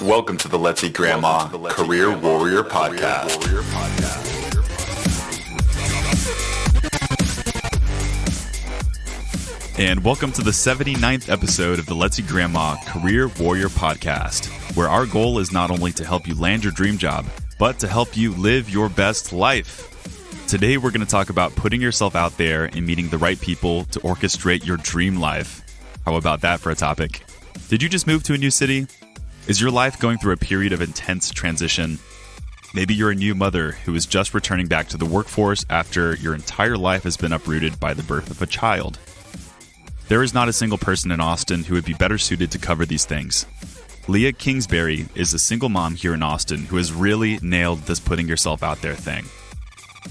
Welcome to the Let's Eat Grandma Career Warrior Podcast. And welcome to the 79th episode of the Let's Eat Grandma Career Warrior Podcast, where our goal is not only to help you land your dream job, but to help you live your best life. Today, we're going to talk about putting yourself out there and meeting the right people to orchestrate your dream life. How about that for a topic? Did you just move to a new city? Is your life going through a period of intense transition? Maybe you're a new mother who is just returning back to the workforce after your entire life has been uprooted by the birth of a child. There is not a single person in Austin who would be better suited to cover these things. Leah Kingsbury is a single mom here in Austin who has really nailed this putting yourself out there thing.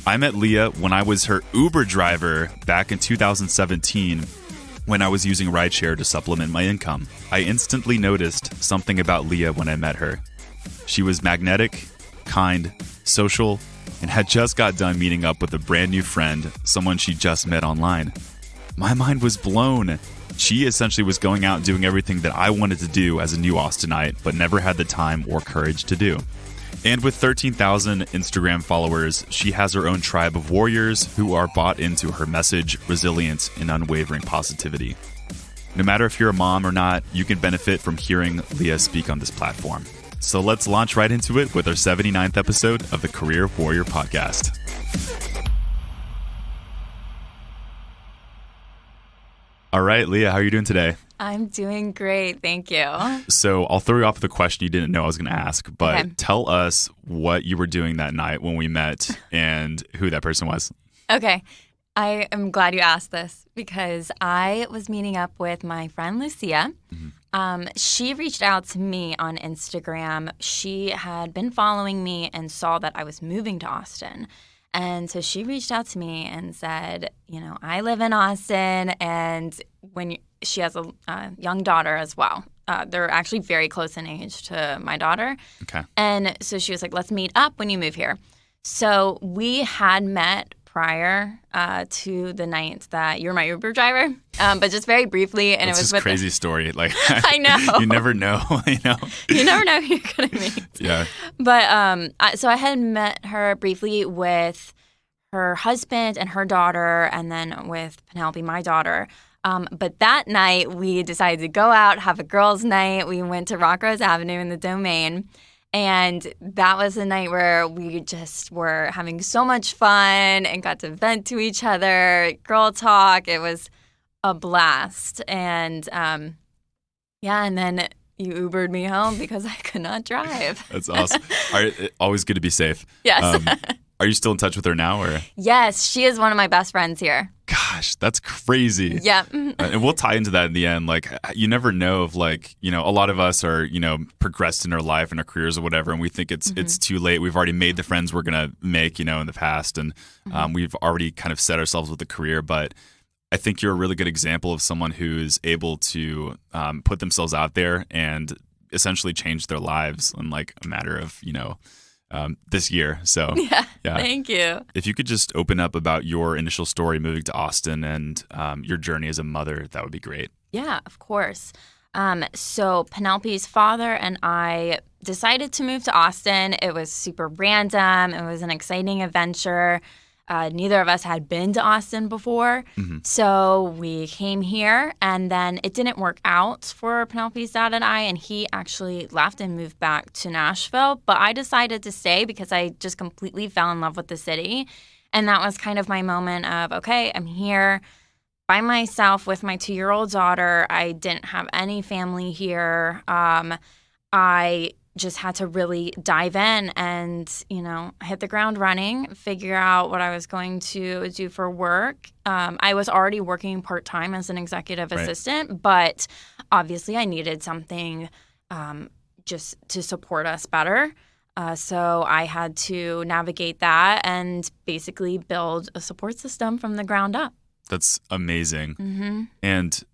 I met Leah when I was her Uber driver back in 2017 when I was using rideshare to supplement my income. I instantly noticed something about Leah when I met her. She was magnetic, kind, social, and had just got done meeting up with a brand new friend, someone she just met online. My mind was blown. She essentially was going out and doing everything that I wanted to do as a new Austinite, but never had the time or courage to do. And with 13,000 Instagram followers, she has her own tribe of warriors who are bought into her message, resilience, and unwavering positivity. No matter if you're a mom or not, you can benefit from hearing Leah speak on this platform. So let's launch right into it with our 79th episode of the Career Warrior Podcast. All right, Leah, how are you doing today? I'm doing great. Thank you. So I'll throw you off with a question you didn't know I was going to ask, but okay. Tell us what you were doing that night when we met and who that person was. Okay. I am glad you asked this because I was meeting up with my friend Lucia. Mm-hmm. She reached out to me on Instagram. She had been following me and saw that I was moving to Austin. And so she reached out to me and said, you know, I live in Austin, and she has a young daughter as well. They're actually very close in age to my daughter. Okay. And so she was like, let's meet up when you move here. So we had met prior to the night that you were my Uber driver, but just very briefly. And That's it was just a crazy story. Like I know. You never know. You never know who you're going to meet. Yeah. But so I had met her briefly with her husband and her daughter, and then with Penelope, my daughter. But that night, we decided to go out, have a girls' night. We went to Rock Rose Avenue in the Domain. And that was the night where we just were having so much fun and got to vent to each other, girl talk. It was a blast. And and then you Ubered me home because I could not drive. That's awesome. Always good to be safe. Yes. Are you still in touch with her now? Or? Yes, she is one of my best friends here. Gosh, that's crazy. Yeah. And we'll tie into that in the end. Like, you never know if, like, you know, a lot of us are, you know, progressed in our life and our careers or whatever, and we think it's too late. We've already made the friends we're going to make, you know, in the past, and we've already kind of set ourselves with a career. But I think you're a really good example of someone who's able to put themselves out there and essentially change their lives in, like, a matter of, you know, this year. So yeah. Thank you. If you could just open up about your initial story moving to Austin and your journey as a mother, that would be great. Yeah, of course. So Penelope's father and I decided to move to Austin. It was super random. It was an exciting adventure. Neither of us had been to Austin before. Mm-hmm. So we came here, and then it didn't work out for Penelope's dad and I, and he actually left and moved back to Nashville. But I decided to stay because I just completely fell in love with the city. And that was kind of my moment of, okay, I'm here by myself with my 2-year-old daughter. I didn't have any family here. I just had to really dive in and, you know, hit the ground running, figure out what I was going to do for work. I was already working part-time as an executive assistant, but obviously I needed something just to support us better. So I had to navigate that and basically build a support system from the ground up. That's amazing. Mm-hmm. And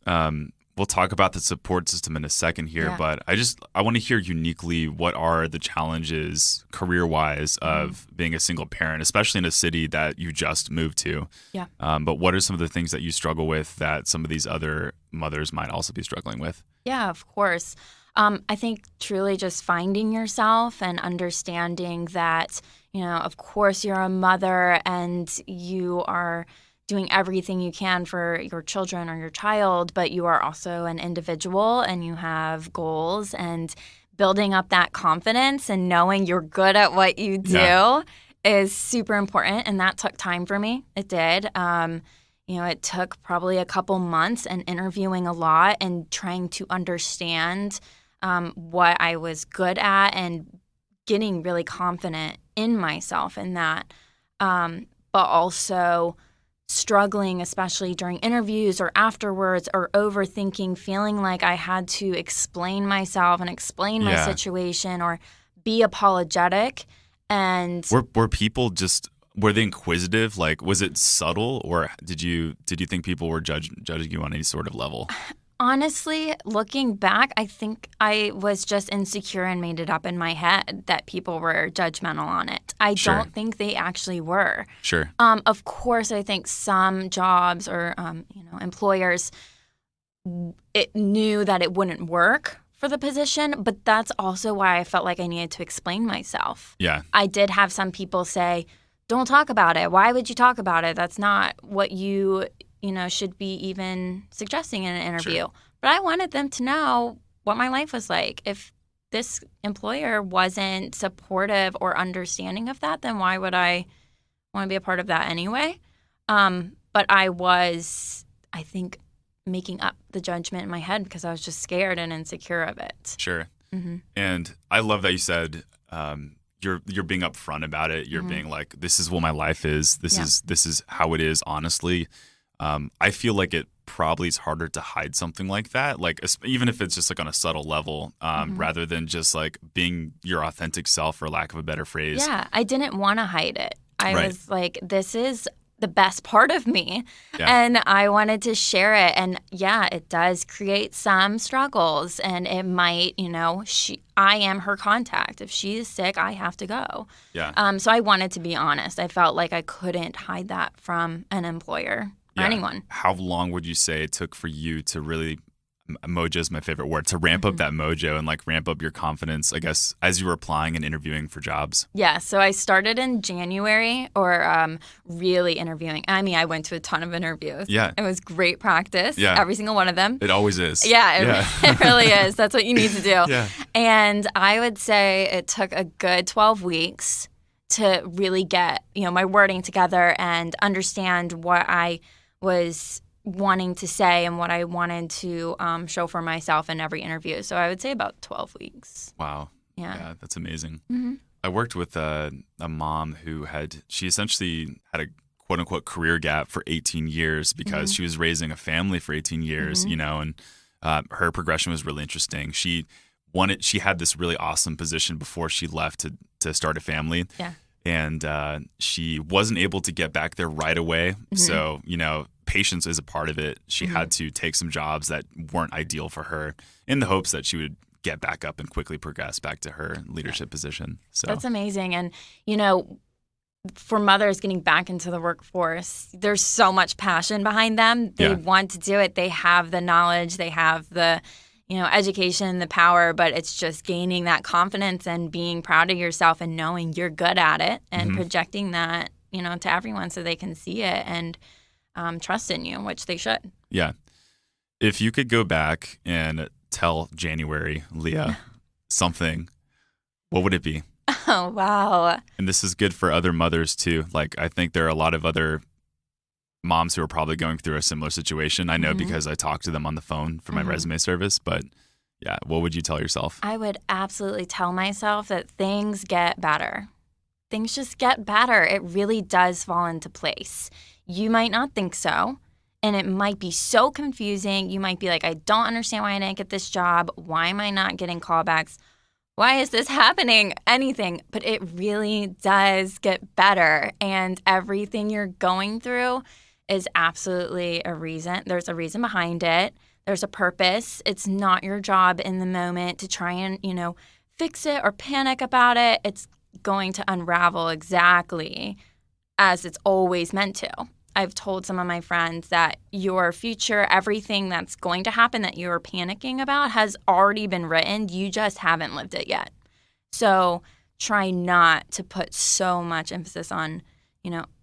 we'll talk about the support system in a second here, but I want to hear uniquely what are the challenges career-wise of being a single parent, especially in a city that you just moved to. Yeah. But what are some of the things that you struggle with that some of these other mothers might also be struggling with? Yeah, of course. I think truly just finding yourself and understanding that, of course you're a mother and you are doing everything you can for your children or your child, but you are also an individual and you have goals, and building up that confidence and knowing you're good at what you do is super important. And that took time for me. It did. It took probably a couple months and interviewing a lot and trying to understand what I was good at and getting really confident in myself in that. But also struggling, especially during interviews or afterwards, or overthinking, feeling like I had to explain myself and explain my situation or be apologetic. And were people were they inquisitive? Like, was it subtle, or did you think people were judging you on any sort of level? Honestly, looking back, I think I was just insecure and made it up in my head that people were judgmental on it. I don't think they actually were. Sure. Of course, I think some jobs or employers knew that it wouldn't work for the position, but that's also why I felt like I needed to explain myself. Yeah. I did have some people say, "Don't talk about it. Why would you talk about it? That's not what you should be even suggesting in an interview." Sure. But I wanted them to know what my life was like. If this employer wasn't supportive or understanding of that, then why would I want to be a part of that anyway? But I was, I think, making up the judgment in my head because I was just scared and insecure of it. Sure. Mm-hmm. And I love that you said you're being upfront about it. You're being like, this is what my life is. This is how it is, honestly. I feel like it probably is harder to hide something like that, like even if it's just like on a subtle level, rather than just like being your authentic self, for lack of a better phrase. Yeah, I didn't want to hide it. I was like, this is the best part of me, and I wanted to share it. And yeah, it does create some struggles, and it might, I am her contact. If she is sick, I have to go. Yeah. So I wanted to be honest. I felt like I couldn't hide that from an employer. Or anyone. How long would you say it took for you to really, mojo is my favorite word, to ramp up that mojo and like ramp up your confidence, I guess, as you were applying and interviewing for jobs? Yeah, so I started in January, or really interviewing. I mean, I went to a ton of interviews. Yeah. It was great practice, Yeah. every single one of them. It always is. Yeah, it really is. That's what you need to do. Yeah. And I would say it took a good 12 weeks to really get, my wording together and understand what I was wanting to say and what I wanted to show for myself in every interview. So I would say about 12 weeks. Wow. Yeah, that's amazing. Mm-hmm. I worked with a mom who she essentially had a quote unquote career gap for 18 years because she was raising a family for 18 years, and her progression was really interesting. She had this really awesome position before she left to start a family. Yeah. And she wasn't able to get back there right away. So, patience is a part of it. She had to take some jobs that weren't ideal for her in the hopes that she would get back up and quickly progress back to her leadership position. So that's amazing. And, for mothers getting back into the workforce, there's so much passion behind them. They want to do it. They have the knowledge. They have the education, the power, but it's just gaining that confidence and being proud of yourself and knowing you're good at it and projecting that, to everyone so they can see it and trust in you, which they should. Yeah. If you could go back and tell January, Leah, something, what would it be? Oh, wow. And this is good for other mothers too. Like, I think there are a lot of other moms who are probably going through a similar situation. I know because I talk to them on the phone for my resume service, but yeah, what would you tell yourself? I would absolutely tell myself that things get better. Things just get better. It really does fall into place. You might not think so, and it might be so confusing. You might be like, I don't understand why I didn't get this job. Why am I not getting callbacks? Why is this happening? Anything. But it really does get better, and everything you're going through is absolutely a reason. There's a reason behind it. There's a purpose. It's not your job in the moment to try and, fix it or panic about it. It's going to unravel exactly as it's always meant to. I've told some of my friends that your future, everything that's going to happen that you're panicking about has already been written. You just haven't lived it yet. So try not to put so much emphasis on,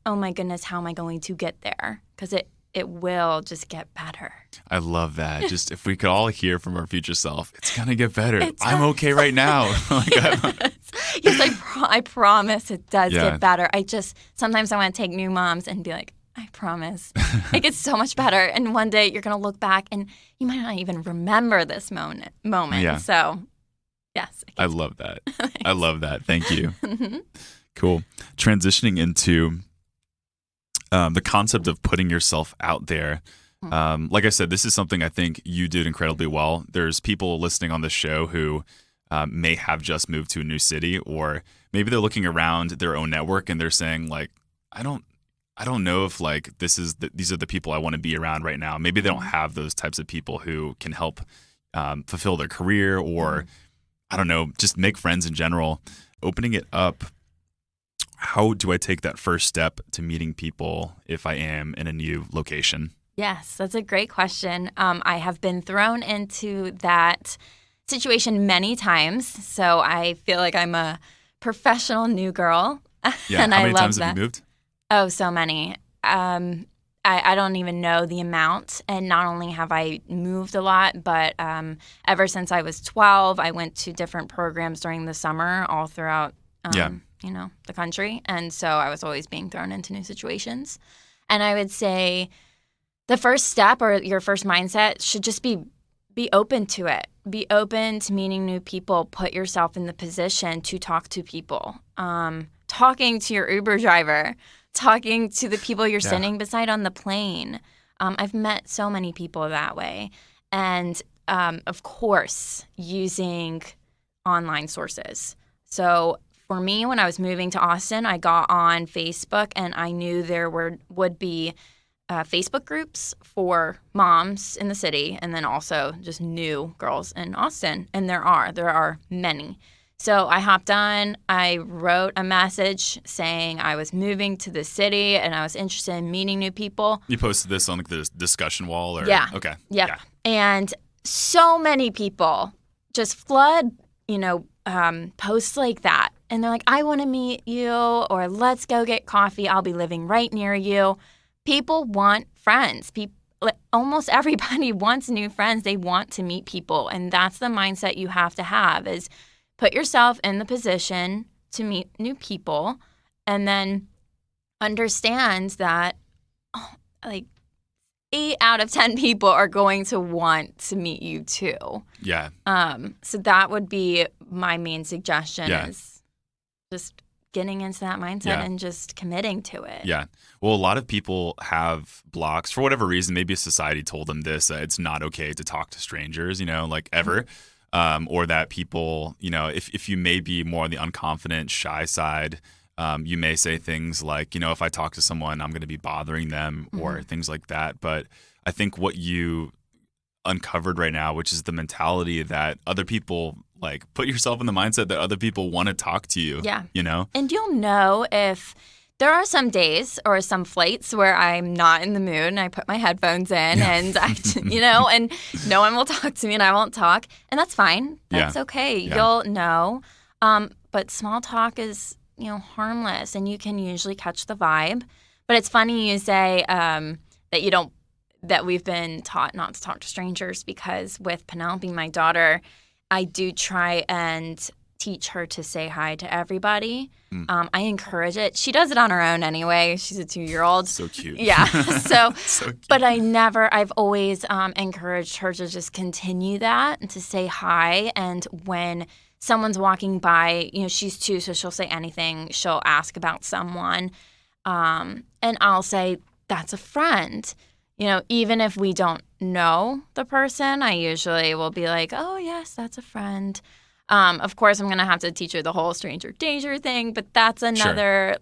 oh my goodness, how am I going to get there? Because it will just get better. I love that. Just if we could all hear from our future self, it's going to get better. I'm okay right now. Yes, I promise it does get better. Sometimes I want to take new moms and be like, I promise. It gets so much better. And one day you're going to look back and you might not even remember this moment. Yeah. So, yes. I love that. I love that. Thank you. Cool. Transitioning into the concept of putting yourself out there. Like I said, this is something I think you did incredibly well. There's people listening on this show who may have just moved to a new city, or maybe they're looking around their own network and they're saying like, I don't know if like these are the people I want to be around right now. Maybe they don't have those types of people who can help fulfill their career, or I don't know, just make friends in general. Opening it up, how do I take that first step to meeting people if I am in a new location? Yes, that's a great question. I have been thrown into that situation many times, so I feel like I'm a professional new girl. Yeah, and how many I love times that. have you moved? Oh, so many. I don't even know the amount. And not only have I moved a lot, but ever since I was 12, I went to different programs during the summer all throughout the country. And so I was always being thrown into new situations. And I would say the first step or your first mindset should just be open to it. Be open to meeting new people. Put yourself in the position to talk to people. Talking to your Uber driver. Talking to the people you're sitting beside on the plane. I've met so many people that way. And, of course, using online sources. So for me, when I was moving to Austin, I got on Facebook, and I knew there would be Facebook groups for moms in the city, and then also just new girls in Austin. And there are many. So I hopped on, I wrote a message saying I was moving to the city and I was interested in meeting new people. You posted this on like the discussion wall? Or? Yeah. Okay. Yep. Yeah. And so many people just flood, posts like that. And they're like, I want to meet you, or let's go get coffee. I'll be living right near you. People want friends. Almost everybody wants new friends. They want to meet people. And that's the mindset you have to have is put yourself in the position to meet new people, and then understand that 8 out of 10 people are going to want to meet you too. Yeah. So that would be my main suggestion is just getting into that mindset and just committing to it. Yeah. Well, a lot of people have blocks for whatever reason. Maybe society told them this, it's not okay to talk to strangers, ever. Or that people, if you may be more on the unconfident, shy side, you may say things like, if I talk to someone, I'm going to be bothering them or things like that. But I think what you uncovered right now, which is the mentality that other people, put yourself in the mindset that other people want to talk to you. Yeah. And you'll know if there are some days or some flights where I'm not in the mood and I put my headphones in and and no one will talk to me and I won't talk. And that's fine. That's okay. Yeah. You'll know. But small talk is, harmless, and you can usually catch the vibe. But it's funny you say that we've been taught not to talk to strangers, because with Penelope, my daughter, I do try and teach her to say hi to everybody. I encourage it. She does it on her own anyway. She's a 2-year-old. So cute. Yeah. So cute. But I've always encouraged her to just continue that and to say hi. And when someone's walking by, she's 2, so she'll say anything. She'll ask about someone. And I'll say, that's a friend. Even if we don't know the person, I usually will be like, oh, yes, that's a friend. Of course, I'm going to have to teach her the whole stranger danger thing, but that's another,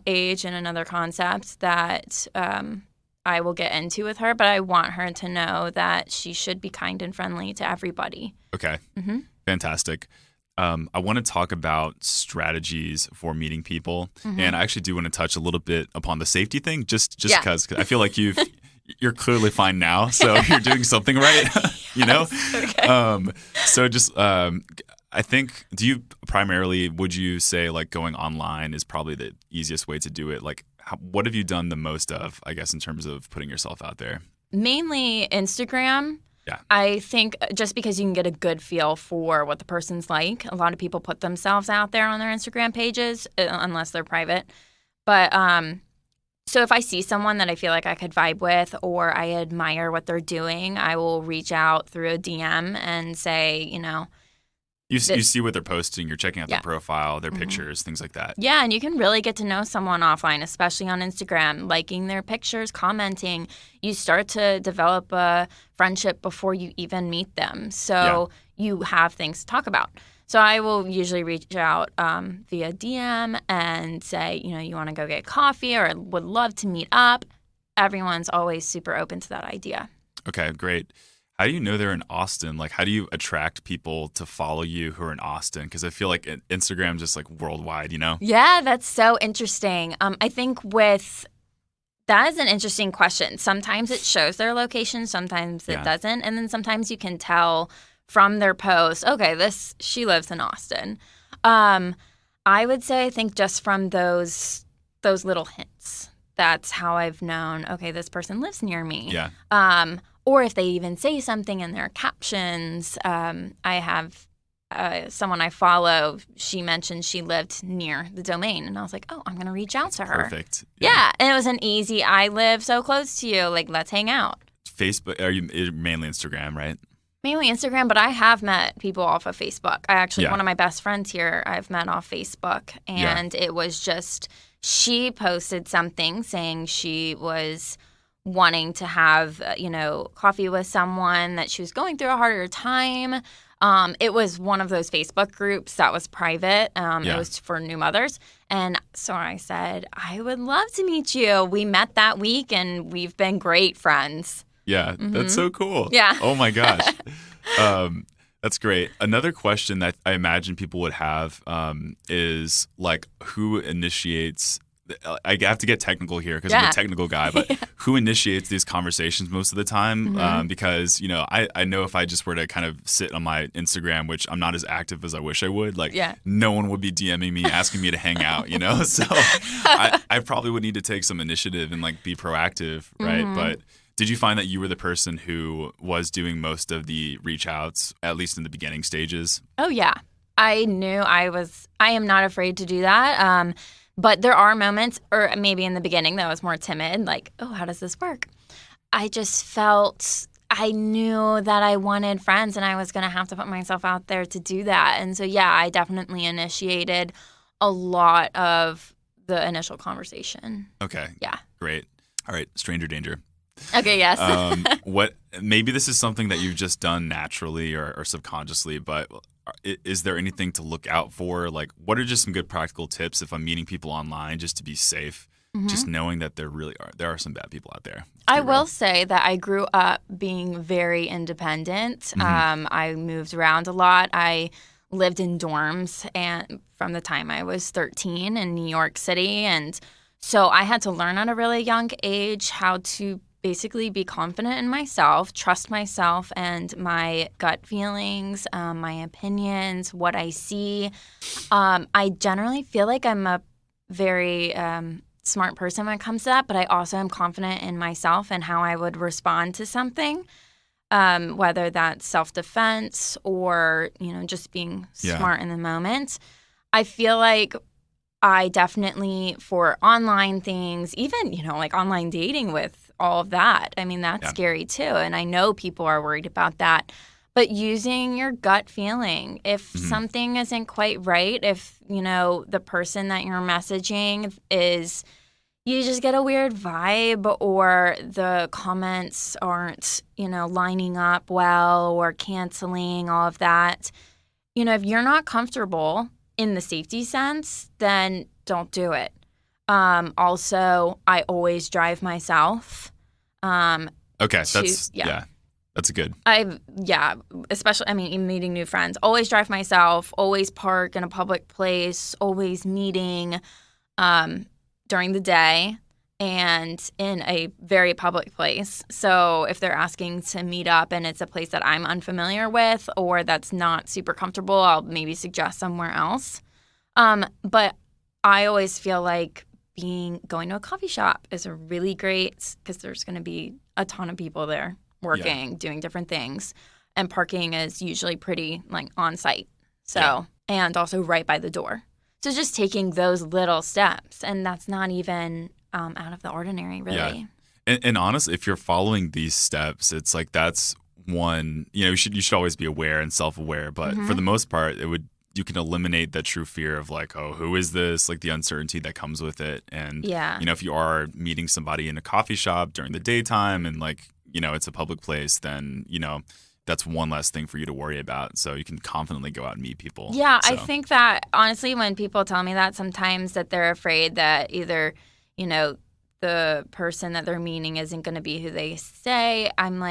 age and another concept that I will get into with her. But I want her to know that she should be kind and friendly to everybody. Okay. Fantastic. I want to talk about strategies for meeting people, and I actually do want to touch a little bit upon the safety thing, just because I feel like you're clearly fine now, so you're doing something right, you know. Okay. So just I think, would you say like going online is probably the easiest way to do it? Like, what have you done the most of, I guess, in terms of putting yourself out there? Mainly Instagram. Yeah. I think just because you can get a good feel for what the person's like. A lot of people put themselves out there on their Instagram pages, unless they're private. But so if I see someone that I feel like I could vibe with or I admire what they're doing, I will reach out through a DM and say, You see what they're posting, you're checking out Yeah. their profile, their pictures, things like that. Yeah, and you can really get to know someone offline, especially on Instagram, liking their pictures, commenting. You start to develop a friendship before you even meet them. So you have things to talk about. So I will usually reach out via DM and say, you want to go get coffee or would love to meet up. Everyone's always super open to that idea. Okay, great. How do you know they're in Austin? Like, how do you attract people to follow you who are in Austin? Because I feel like Instagram's just like worldwide, Yeah, that's so interesting. I think that is an interesting question. Sometimes it shows their location, sometimes it doesn't. And then sometimes you can tell from their post, okay, she lives in Austin. I would say, I think just from those little hints, that's how I've known, okay, this person lives near me. Yeah. Or if they even say something in their captions. I have someone I follow, she mentioned she lived near the domain. And I was like, oh, I'm going to reach out to her. Perfect. Yeah. And it was an easy, I live so close to you. Like, let's hang out. Facebook, are you mainly Instagram, right? Mainly Instagram, but I have met people off of Facebook. One of my best friends here, I've met off Facebook. And it was just, she posted something saying she was wanting to have, coffee with someone, that she was going through a harder time. It was one of those Facebook groups that was private. It was for new mothers. And so I said, I would love to meet you. We met that week and we've been great friends. Yeah, that's so cool. Yeah. Oh my gosh. That's great. Another question that I imagine people would have is like, who initiates I have to get technical here because I'm a technical guy, but who initiates these conversations most of the time? Because, I know if I just were to kind of sit on my Instagram, which I'm not as active as I wish I would, no one would be DMing me, asking me to hang out, So I probably would need to take some initiative and be proactive, right? But did you find that you were the person who was doing most of the reach outs, at least in the beginning stages? Oh, yeah. I knew I am not afraid to do that. But there are moments, or maybe in the beginning that I was more timid, like, oh, how does this work? I just felt, I knew that I wanted friends and I was going to have to put myself out there to do that. And so, I definitely initiated a lot of the initial conversation. Okay. Yeah. Great. All right. Stranger danger. Okay, yes. Maybe this is something that you've just done naturally or subconsciously, but is there anything to look out for? Like, what are just some good practical tips if I'm meeting people online just to be safe? Just knowing that there are some bad people out there. I will say that I grew up being very independent. I moved around a lot. I lived in dorms and from the time I was 13 in New York City. And so I had to learn at a really young age how to basically be confident in myself, trust myself and my gut feelings, my opinions, what I see. I generally feel like I'm a very smart person when it comes to that, but I also am confident in myself and how I would respond to something, whether that's self-defense or, just being smart in the moment. I feel like I definitely, for online things, even, like online dating with all of that, I mean, that's scary too. And I know people are worried about that. But using your gut feeling, if something isn't quite right, if, the person that you're messaging is, you just get a weird vibe or the comments aren't, lining up well or canceling, all of that. If you're not comfortable in the safety sense, then don't do it. Also, I always drive myself. Okay, That's good. Especially, even meeting new friends. Always drive myself, always park in a public place, always meeting during the day and in a very public place. So if they're asking to meet up and it's a place that I'm unfamiliar with or that's not super comfortable, I'll maybe suggest somewhere else. But I always feel like going to a coffee shop is a really great, because there's going to be a ton of people there working, doing different things. And parking is usually pretty on site. So, and also right by the door. So just taking those little steps, and that's not even out of the ordinary, really. Yeah. And honestly, if you're following these steps, it's that's one, you should always be aware and self-aware. But for the most part, you can eliminate the true fear of who is this? The uncertainty that comes with it. And, if you are meeting somebody in a coffee shop during the daytime and it's a public place, then, that's one less thing for you to worry about. So you can confidently go out and meet people. Yeah, so. I think that honestly, when people tell me that sometimes that they're afraid that either, the person that they're meeting isn't going to be who they say, I'm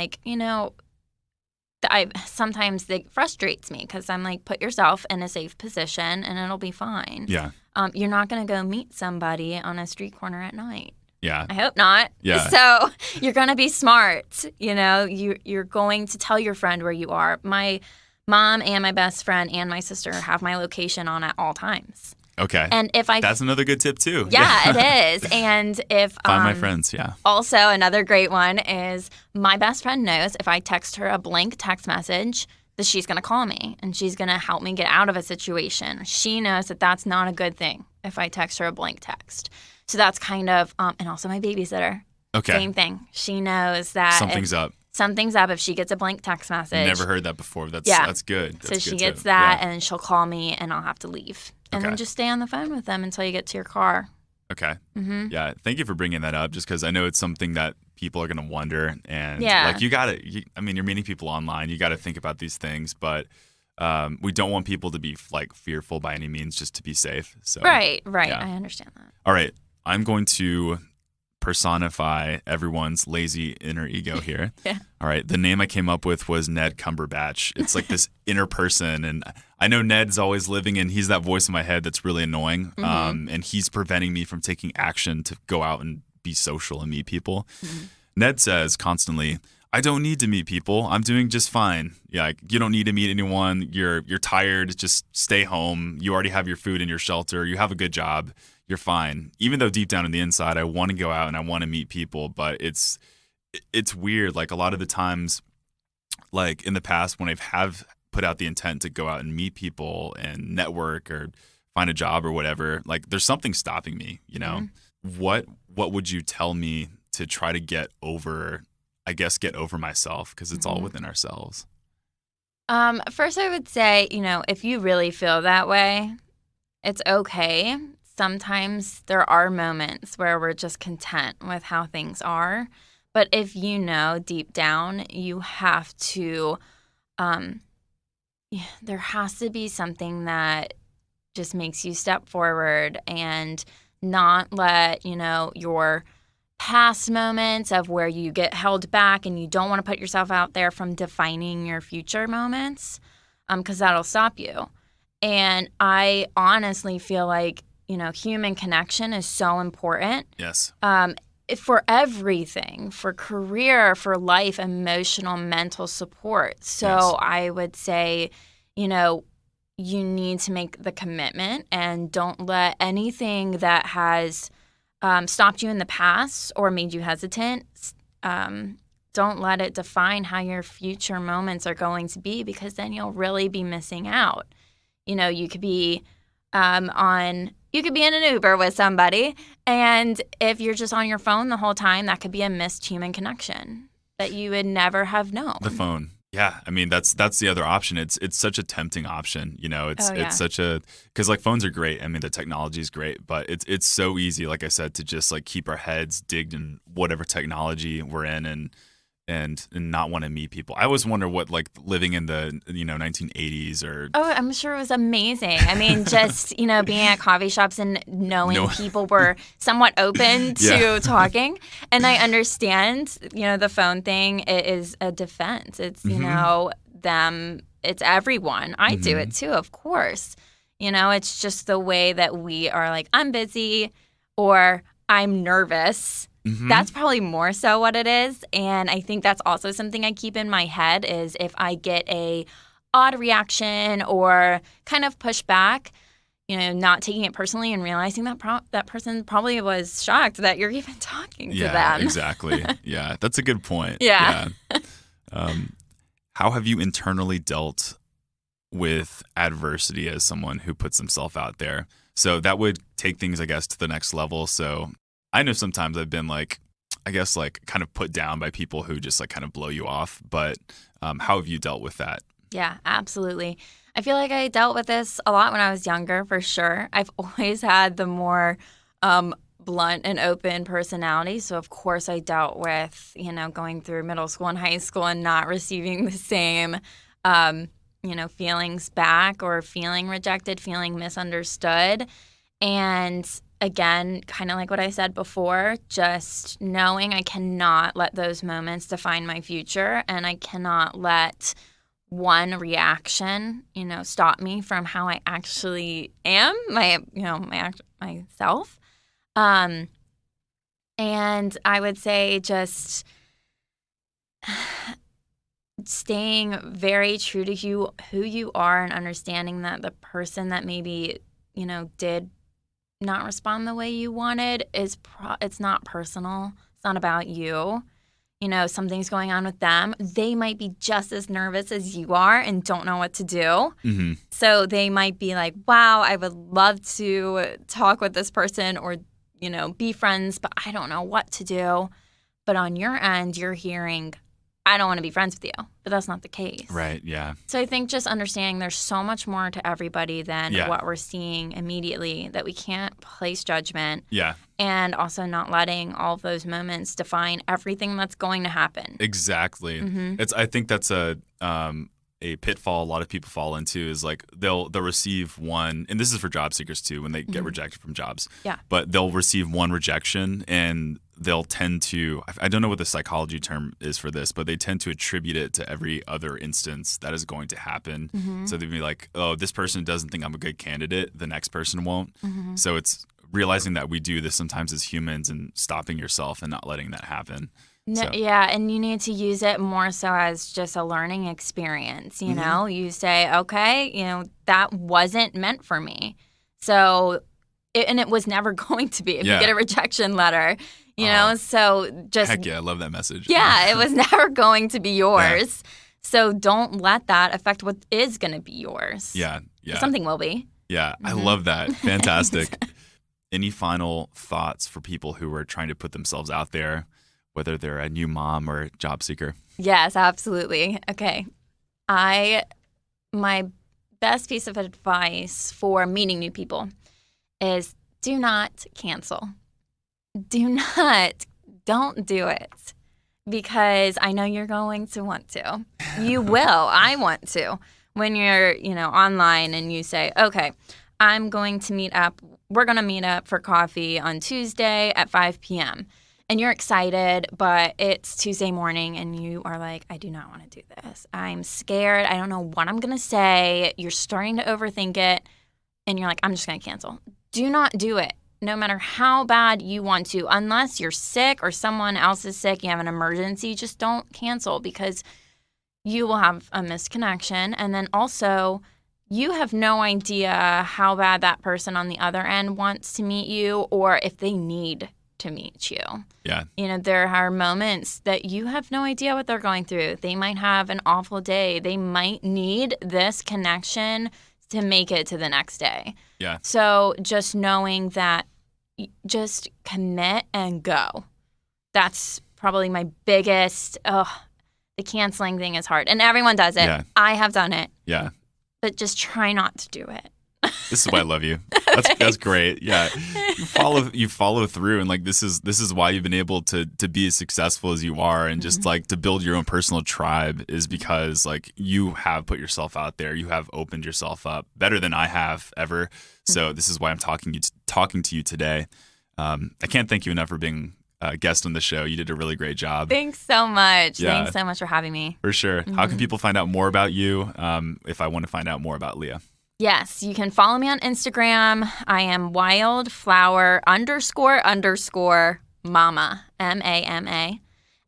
sometimes it frustrates me because I'm put yourself in a safe position and it'll be fine. Yeah. You're not going to go meet somebody on a street corner at night. Yeah. I hope not. Yeah. So you're going to be smart. You're going to tell your friend where you are. My mom and my best friend and my sister have my location on at all times. Okay. And that's another good tip too. Yeah, it is. And if find my friends, yeah. Also, another great one is my best friend knows if I text her a blank text message that she's going to call me and she's going to help me get out of a situation. She knows that that's not a good thing if I text her a blank text. So that's kind of, and also my babysitter. Okay. Same thing. She knows that something's up. Something's up if she gets a blank text message. Never heard that before. That's good. That's so good she gets that and she'll call me and I'll have to leave. And then just stay on the phone with them until you get to your car. Okay. Mm-hmm. Yeah. Thank you for bringing that up just because I know it's something that people are going to wonder. And you got to, you're meeting people online. You got to think about these things. But we don't want people to be fearful by any means, just to be safe. So Right. Yeah. I understand that. All right. I'm going to personify everyone's lazy inner ego here. Yeah. All right. The name I came up with was Ned Cumberbatch. It's this inner person. And I know Ned's always living in, he's that voice in my head that's really annoying. Mm-hmm. And he's preventing me from taking action to go out and be social and meet people. Mm-hmm. Ned says constantly, I don't need to meet people. I'm doing just fine. Yeah, you don't need to meet anyone. You're tired. Just stay home. You already have your food and your shelter. You have a good job. You're fine. Even though deep down on the inside, I want to go out and I want to meet people, but it's weird. A lot of the times, in the past when I have put out the intent to go out and meet people and network or find a job or whatever, there's something stopping me, Mm-hmm. What would you tell me to try to get over myself? Because it's all within ourselves. First I would say, if you really feel that way, it's okay. Sometimes there are moments where we're just content with how things are. But if deep down, you have to, there has to be something that just makes you step forward and not let, your past moments of where you get held back and you don't want to put yourself out there from defining your future moments, because that'll stop you. And I honestly feel like, human connection is so important. Yes. For everything, for career, for life, emotional, mental support. So yes. I would say, you need to make the commitment and don't let anything that has stopped you in the past or made you hesitant, don't let it define how your future moments are going to be, because then you'll really be missing out. You could be you could be in an Uber with somebody, and if you're just on your phone the whole time, that could be a missed human connection that you would never have known. The phone. Yeah. That's the other option. It's such a tempting option. It's such a, because phones are great. The technology is great, but it's so easy, like I said, to just keep our heads digged in whatever technology we're in. And and not want to meet people. I always wonder what like living in the 1980s or Oh, I'm sure it was amazing. I mean, just, being at coffee shops and knowing people were somewhat open to talking. And I understand, the phone thing is a defense. It's, them, it's everyone. I do it too, of course. It's just the way that we are like, I'm busy or I'm nervous. That's probably more so what it is. And I think that's also something I keep in my head is if I get a odd reaction or kind of push back, not taking it personally and realizing that that person probably was shocked that you're even talking to them. Yeah, exactly. Yeah, that's a good point. Yeah. How have you internally dealt with adversity as someone who puts himself out there? So that would take things, I guess, to the next level. So I know sometimes I've been like, I guess, like kind of put down by people who just like kind of blow you off. But how have you dealt with that? Yeah, absolutely. I feel like I dealt with this a lot when I was younger, for sure. I've always had the more blunt and open personality. So, of course, I dealt with, going through middle school and high school and not receiving the same, feelings back or feeling rejected, feeling misunderstood. And again, kind of like what I said before, just knowing I cannot let those moments define my future, and I cannot let one reaction, stop me from how I actually am, myself. And I would say just staying very true to who you are and understanding that the person that maybe, did not respond the way you wanted it's not personal. It's not about you. Something's going on with them. They might be just as nervous as you are and don't know what to do. So they might be like, wow, I would love to talk with this person or, be friends, but I don't know what to do. But on your end, you're hearing, I don't want to be friends with you. But that's not the case. Right, yeah. So I think just understanding there's so much more to everybody than what we're seeing immediately, that we can't place judgment. Yeah. And also not letting all of those moments define everything that's going to happen. Exactly. I think that's a pitfall a lot of people fall into is like they'll receive one, and this is for job seekers too, when they get rejected from jobs. Yeah. But they'll receive one rejection and they'll tend to, I don't know what the psychology term is for this, but they tend to attribute it to every other instance that is going to happen. So they'd be like, oh, this person doesn't think I'm a good candidate. The next person won't. So it's realizing that we do this sometimes as humans and stopping yourself and not letting that happen. Yeah, and you need to use it more so as just a learning experience, You say, okay, that wasn't meant for me. So, and it was never going to be if you get a rejection letter, so just. Heck yeah, I love that message. Yeah, it was never going to be yours. So don't let that affect what is going to be yours. Yeah. Something will be. Yeah, I love that. Fantastic. Any final thoughts for people who are trying to put themselves out there, whether they're a new mom or a job seeker? Yes, absolutely. Okay. My best piece of advice for meeting new people is do not cancel. Don't do it. Because I know you're going to want to. You will. I want to. When you're, online and you say, okay, I'm going to meet up. We're going to meet up for coffee on Tuesday at 5 p.m. And you're excited, but it's Tuesday morning and you are like, I do not want to do this. I'm scared. I don't know what I'm going to say. You're starting to overthink it. And you're like, I'm just going to cancel. Do not do it. No matter how bad you want to, unless you're sick or someone else is sick, you have an emergency, just don't cancel because you will have a misconnection. And then also, you have no idea how bad that person on the other end wants to meet you or if they need to meet you. Yeah. There are moments that you have no idea what they're going through. They might have an awful day. They might need this connection to make it to the next day. Yeah. So just knowing that, just commit and go. That's probably my biggest, the canceling thing is hard. And everyone does it. Yeah. I have done it. Yeah. But just try not to do it. This is why I love you. That's great. Yeah. You follow through, and like this is why you've been able to be as successful as you are, and just like to build your own personal tribe is because like you have put yourself out there. You have opened yourself up better than I have ever. So this is why I'm talking to you today. I can't thank you enough for being a guest on the show. You did a really great job. Thanks so much. Yeah. Thanks so much for having me. For sure. How can people find out more about you if I want to find out more about Leah? Yes, you can follow me on Instagram. I am wildflower__mama, MAMA.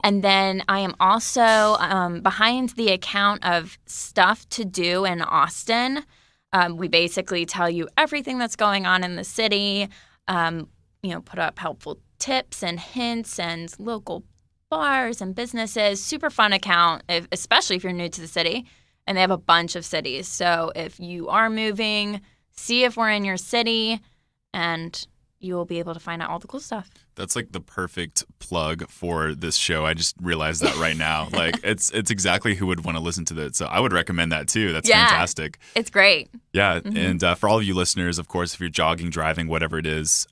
And then I am also behind the account of Stuff to Do in Austin. We basically tell you everything that's going on in the city, put up helpful tips and hints and local bars and businesses. Super fun account, especially if you're new to the city. And they have a bunch of cities. So if you are moving, see if we're in your city, and you will be able to find out all the cool stuff. That's like the perfect plug for this show. I just realized that right now. Like it's exactly who would want to listen to that. So I would recommend that too. That's fantastic. It's great. Yeah. And for all of you listeners, of course, if you're jogging, driving, whatever it is,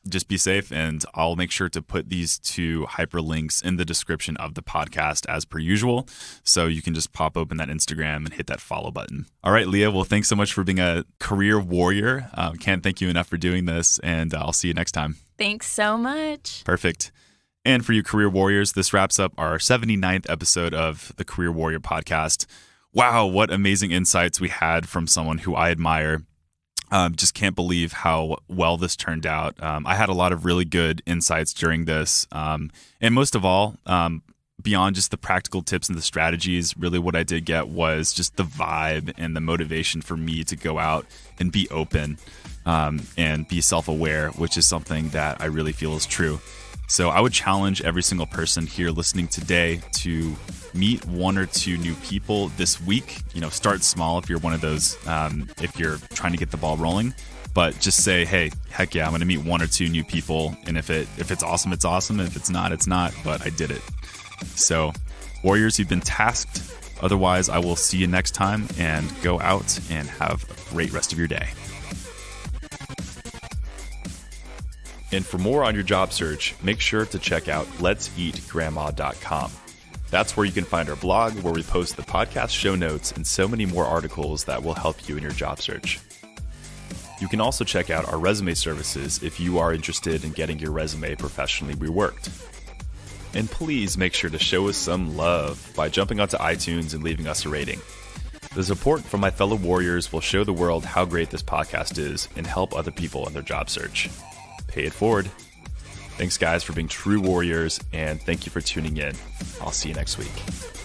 just be safe. And I'll make sure to put these two hyperlinks in the description of the podcast as per usual. So you can just pop open that Instagram and hit that follow button. All right, Leah. Well, thanks so much for being a career warrior. Can't thank you enough for doing this. And I'll see you next time. Thanks so much. Perfect. And for you career warriors, this wraps up our 79th episode of the Career Warrior podcast. Wow, what amazing insights we had from someone who I admire. Just can't believe how well this turned out. I had a lot of really good insights during this. And most of all, beyond just the practical tips and the strategies, really what I did get was just the vibe and the motivation for me to go out and be open and be self-aware, which is something that I really feel is true. So I would challenge every single person here listening today to meet one or two new people this week. Start small if you're one of those, if you're trying to get the ball rolling. But just say, hey, heck yeah, I'm going to meet one or two new people. And if it's awesome, it's awesome. And if it's not, it's not. But I did it. So, warriors, you've been tasked. Otherwise, I will see you next time, and go out and have a great rest of your day. And for more on your job search, make sure to check out letseatgrandma.com. That's where you can find our blog, where we post the podcast show notes and so many more articles that will help you in your job search. You can also check out our resume services if you are interested in getting your resume professionally reworked. And please make sure to show us some love by jumping onto iTunes and leaving us a rating. The support from my fellow warriors will show the world how great this podcast is and help other people in their job search. Pay it forward. Thanks, guys, for being true warriors, and thank you for tuning in. I'll see you next week.